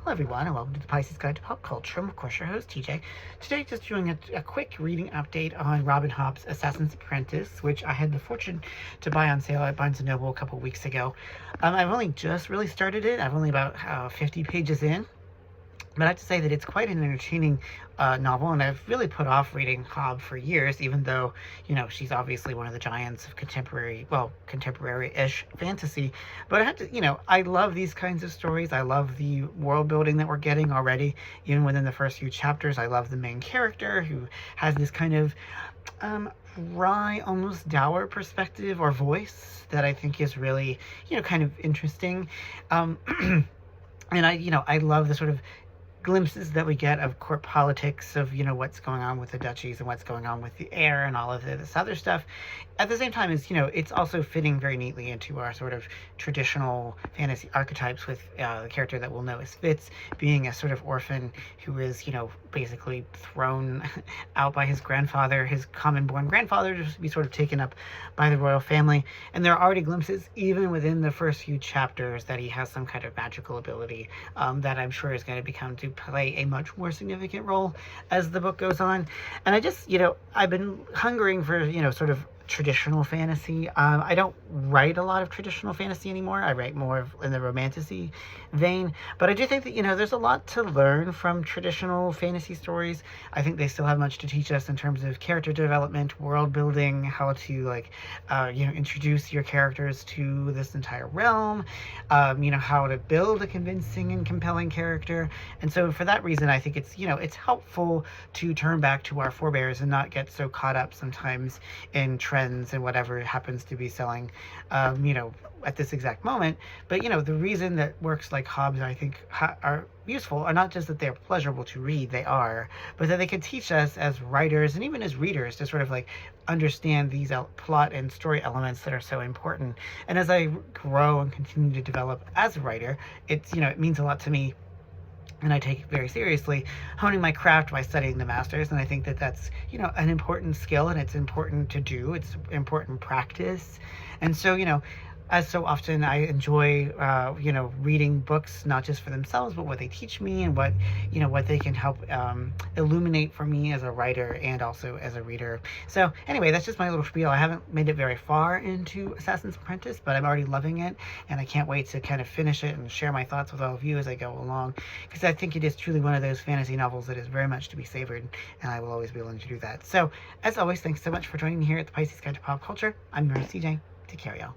Hello everyone, and welcome to the Pisces Guide to Pop Culture. I'm of course your host, TJ. Today just doing a quick reading update on Robin Hobb's Assassin's Apprentice, which I had the fortune to buy on sale at Barnes & Noble a couple weeks ago. I've only just really started it. I'm only about 50 pages in. But I have to say that it's quite an entertaining novel, and I've really put off reading Hobb for years, even though, she's obviously one of the giants of contemporary-ish fantasy. But I have to, I love these kinds of stories. I love the world building that we're getting already, even within the first few chapters. I love the main character who has this kind of wry, almost dour perspective or voice that I think is really, kind of interesting. And I love the sort of glimpses that we get of court politics, of what's going on with the duchies and what's going on with the heir and all of this other stuff. At the same time, as it's also fitting very neatly into our sort of traditional fantasy archetypes, with the character that we'll know as Fitz being a sort of orphan who is basically thrown out by his grandfather, his common-born grandfather, just to be sort of taken up by the royal family. And there are already glimpses, even within the first few chapters, that he has some kind of magical ability that I'm sure is going to become to play a much more significant role as the book goes on. And I just, I've been hungering for, sort of traditional fantasy. I don't write a lot of traditional fantasy anymore. I write more in the romantasy vein, but I do think that there's a lot to learn from traditional fantasy stories. I think they still have much to teach us in terms of character development, world building, how to introduce your characters to this entire realm, how to build a convincing and compelling character. And so for that reason, I think it's it's helpful to turn back to our forebears and not get so caught up sometimes in trends and whatever happens to be selling, at this exact moment. But, the reason that works like Hobbs, I think, are useful are not just that they're pleasurable to read, they are, but that they can teach us as writers and even as readers to sort of understand these plot and story elements that are so important. And as I grow and continue to develop as a writer, it's, it means a lot to me, and I take it very seriously, honing my craft by studying the masters. And I think that that's, an important skill, and it's important to do. It's important practice. And so, as so often, I enjoy, reading books, not just for themselves, but what they teach me and what, what they can help illuminate for me as a writer and also as a reader. So anyway, that's just my little spiel. I haven't made it very far into Assassin's Apprentice, but I'm already loving it, and I can't wait to kind of finish it and share my thoughts with all of you as I go along, because I think it is truly one of those fantasy novels that is very much to be savored, and I will always be willing to do that. So, as always, thanks so much for joining me here at the Pisces Guide to Pop Culture. I'm your host, CJ. Take care, y'all.